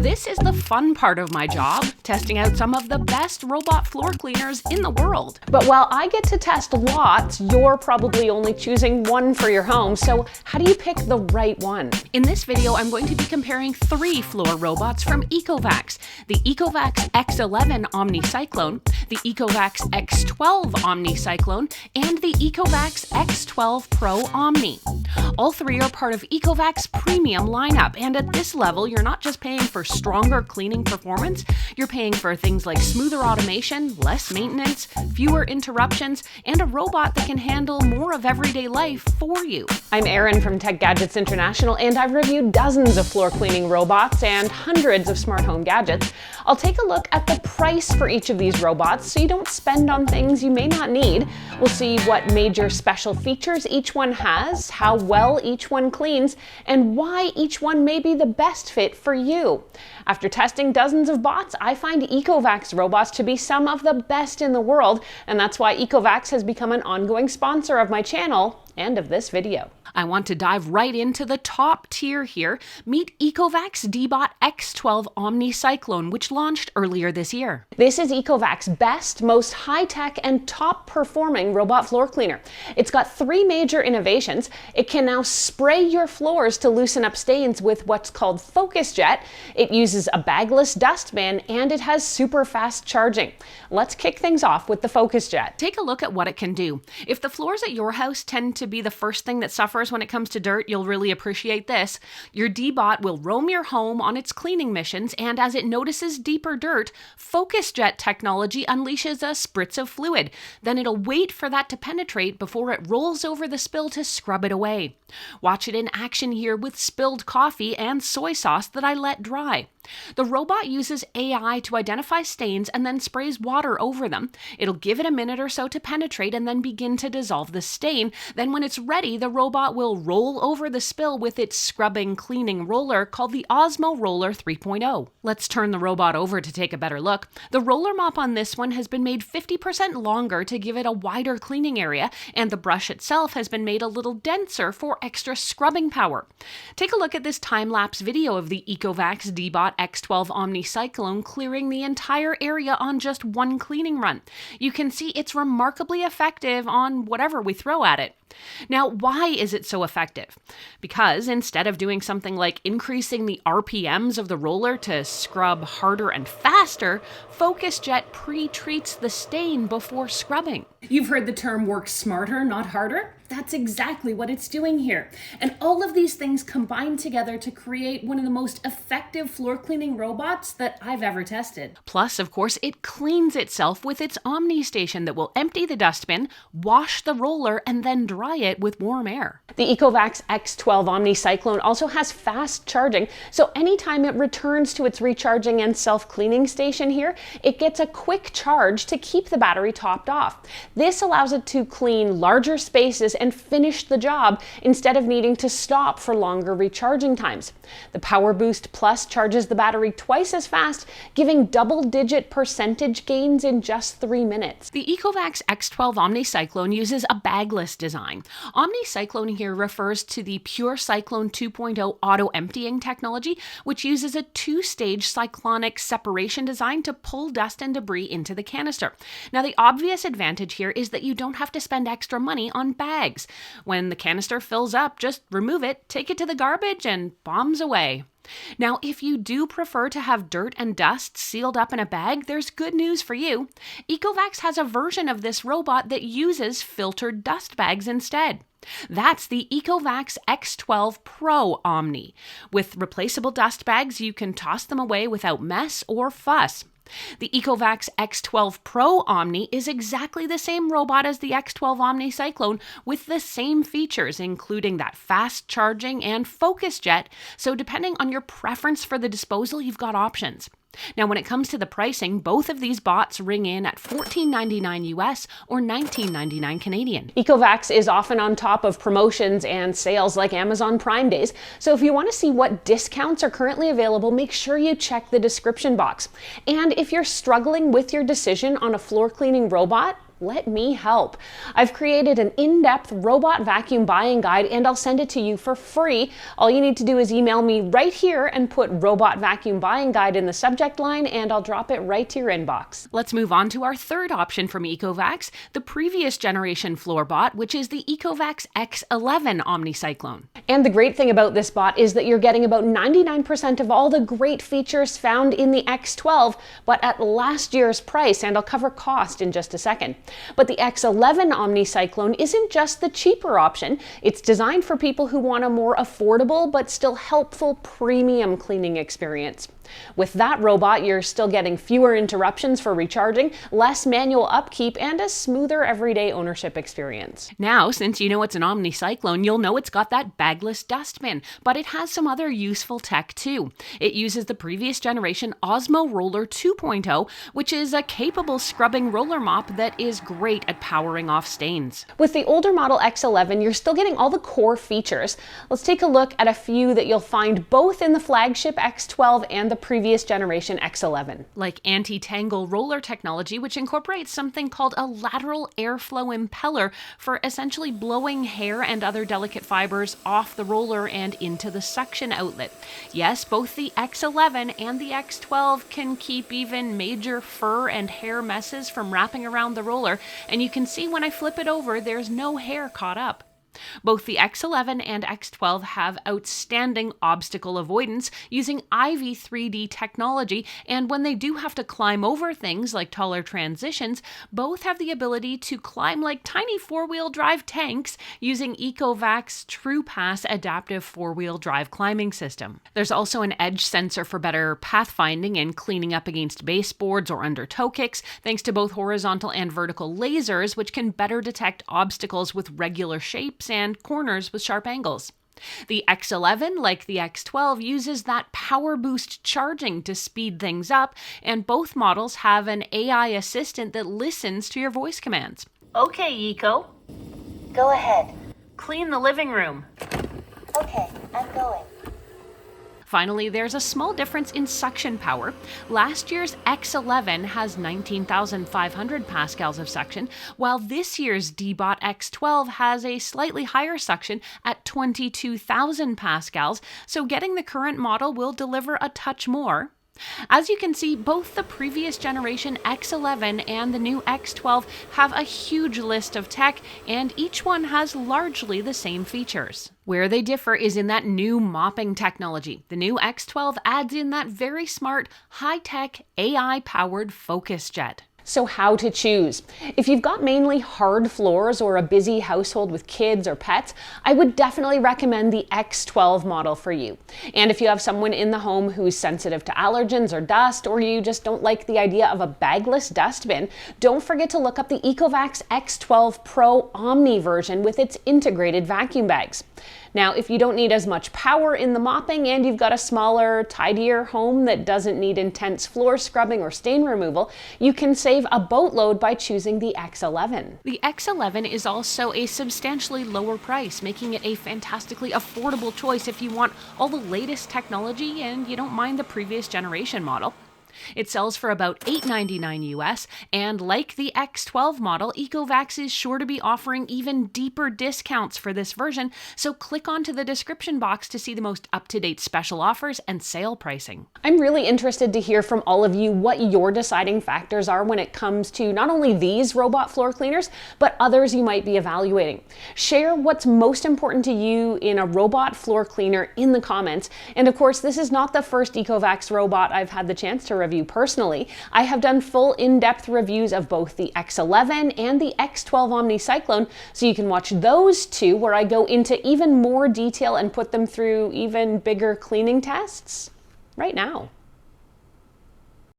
This is the fun part of my job, testing out some of the best robot floor cleaners in the world. But while I get to test lots, you're probably only choosing one for your home, so how do you pick the right one? In this video, I'm going to be comparing 3 floor robots from ECOVACS: the ECOVACS X11 OmniCyclone, the ECOVACS X12 OmniCyclone, and the ECOVACS X12 Pro Omni. All 3 are part of ECOVACS premium lineup, and at this level, you're not just paying for stronger cleaning performance, you're paying for things like smoother automation, less maintenance, fewer interruptions, and a robot that can handle more of everyday life for you. I'm Erin from Tech Gadgets International, and I've reviewed dozens of floor cleaning robots and hundreds of smart home gadgets. I'll take a look at the price for each of these robots so you don't spend on things you may not need. We'll see what major special features each one has, how well each one cleans, and why each one may be the best fit for you. After testing dozens of bots, I find ECOVACS robots to be some of the best in the world, and that's why ECOVACS has become an ongoing sponsor of my channel and of this video. I want to dive right into the top tier here. Meet ECOVACS DEEBOT X12 OmniCyclone, which launched earlier this year. This is ECOVACS' best, most high-tech, and top-performing robot floor cleaner. It's got 3 major innovations. It can now spray your floors to loosen up stains with what's called FocusJet. It uses a bagless dustbin, and it has super fast charging. Let's kick things off with the FocusJet. Take a look at what it can do. If the floors at your house tend to be the first thing that suffers when it comes to dirt, you'll really appreciate this. Your DEEBOT will roam your home on its cleaning missions, and as it notices deeper dirt, FocusJet technology unleashes a spritz of fluid. Then it'll wait for that to penetrate before it rolls over the spill to scrub it away. Watch it in action here with spilled coffee and soy sauce that I let dry. The robot uses AI to identify stains and then sprays water over them. It'll give it a minute or so to penetrate and then begin to dissolve the stain. Then when it's ready, the robot will roll over the spill with its scrubbing cleaning roller called the Osmo Roller 3.0. Let's turn the robot over to take a better look. The roller mop on this one has been made 50% longer to give it a wider cleaning area, and the brush itself has been made a little denser for extra scrubbing power. Take a look at this time-lapse video of the ECOVACS DEEBOT X12 OmniCyclone clearing the entire area on just one cleaning run. You can see it's remarkably effective on whatever we throw at it. Now, why is it so effective? Because instead of doing something like increasing the RPMs of the roller to scrub harder and faster, FocusJet pre-treats the stain before scrubbing. You've heard the term work smarter, not harder? That's exactly what it's doing here. And all of these things combine together to create one of the most effective floor cleaning robots that I've ever tested. Plus, of course, it cleans itself with its Omni station that will empty the dustbin, wash the roller, and then dry it with warm air. The ECOVACS X12 OmniCyclone also has fast charging, so anytime it returns to its recharging and self-cleaning station here, it gets a quick charge to keep the battery topped off. This allows it to clean larger spaces and finish the job instead of needing to stop for longer recharging times. The Power Boost Plus charges the battery twice as fast, giving double-digit percentage gains in just 3 minutes. The ECOVACS X12 OmniCyclone uses a bagless design. OmniCyclone here refers to the Pure Cyclone 2.0 auto-emptying technology, which uses a 2-stage cyclonic separation design to pull dust and debris into the canister. Now, the obvious advantage here is that you don't have to spend extra money on bags. When the canister fills up, just remove it, take it to the garbage, and bombs away. Now, if you do prefer to have dirt and dust sealed up in a bag, there's good news for you. ECOVACS has a version of this robot that uses filtered dust bags instead. That's the ECOVACS X12 Pro Omni. With replaceable dust bags, you can toss them away without mess or fuss. The ECOVACS X12 Pro Omni is exactly the same robot as the X12 OmniCyclone with the same features, including that fast charging and FocusJet, so depending on your preference for the disposal, you've got options. Now, when it comes to the pricing, both of these bots ring in at $14.99 US or $19.99 Canadian. ECOVACS is often on top of promotions and sales like Amazon Prime Days, so if you want to see what discounts are currently available, make sure you check the description box. And if you're struggling with your decision on a floor cleaning robot, Let me help. I've created an in-depth robot vacuum buying guide and I'll send it to you for free. All you need to do is email me right here and put robot vacuum buying guide in the subject line and I'll drop it right to your inbox. Let's move on to our third option from ECOVACS, the previous generation floor bot, which is the ECOVACS X11 OmniCyclone. And the great thing about this bot is that you're getting about 99% of all the great features found in the X12, but at last year's price, and I'll cover cost in just a second. But the X11 OmniCyclone isn't just the cheaper option. It's designed for people who want a more affordable but still helpful premium cleaning experience. With that robot, you're still getting fewer interruptions for recharging, less manual upkeep, and a smoother everyday ownership experience. Now, since you know it's an OmniCyclone, you'll know it's got that bagless dustbin, but it has some other useful tech too. It uses the previous generation Osmo Roller 2.0, which is a capable scrubbing roller mop that is great at powering off stains. With the older model X11, you're still getting all the core features. Let's take a look at a few that you'll find both in the flagship X12 and the previous generation X11. Like anti-tangle roller technology, which incorporates something called a lateral airflow impeller for essentially blowing hair and other delicate fibers off the roller and into the suction outlet. Yes, both the X11 and the X12 can keep even major fur and hair messes from wrapping around the roller, and you can see when I flip it over, there's no hair caught up. Both the X11 and X12 have outstanding obstacle avoidance using IV 3D technology, and when they do have to climb over things like taller transitions, both have the ability to climb like tiny four-wheel drive tanks using ECOVACS TruePass adaptive four-wheel drive climbing system. There's also an edge sensor for better pathfinding and cleaning up against baseboards or under toe kicks, thanks to both horizontal and vertical lasers, which can better detect obstacles with regular shapes and corners with sharp angles. The X11, like the X12, uses that power boost charging to speed things up, and both models have an AI assistant that listens to your voice commands. Okay, Eco. Go ahead. Clean the living room. Okay, I'm going. Finally, there's a small difference in suction power. Last year's X11 has 19,500 pascals of suction, while this year's DEEBOT X12 has a slightly higher suction at 22,000 pascals, so getting the current model will deliver a touch more. As you can see, both the previous generation X11 and the new X12 have a huge list of tech, and each one has largely the same features. Where they differ is in that new mopping technology. The new X12 adds in that very smart, high-tech, AI-powered FocusJet. So how to choose? If you've got mainly hard floors or a busy household with kids or pets, I would definitely recommend the X12 model for you. And if you have someone in the home who's sensitive to allergens or dust, or you just don't like the idea of a bagless dustbin, don't forget to look up the ECOVACS X12 Pro Omni version with its integrated vacuum bags. Now, if you don't need as much power in the mopping and you've got a smaller, tidier home that doesn't need intense floor scrubbing or stain removal, you can save a boatload by choosing the X11. The X11 is also a substantially lower price, making it a fantastically affordable choice if you want all the latest technology and you don't mind the previous generation model. It sells for about $8.99 US, and like the X12 model, ECOVACS is sure to be offering even deeper discounts for this version, so click onto the description box to see the most up-to-date special offers and sale pricing. I'm really interested to hear from all of you what your deciding factors are when it comes to not only these robot floor cleaners, but others you might be evaluating. Share what's most important to you in a robot floor cleaner in the comments, and of course, this is not the first ECOVACS robot I've had the chance to review personally. I have done full in-depth reviews of both the X11 and the X12 OmniCyclone, so you can watch those two where I go into even more detail and put them through even bigger cleaning tests right now.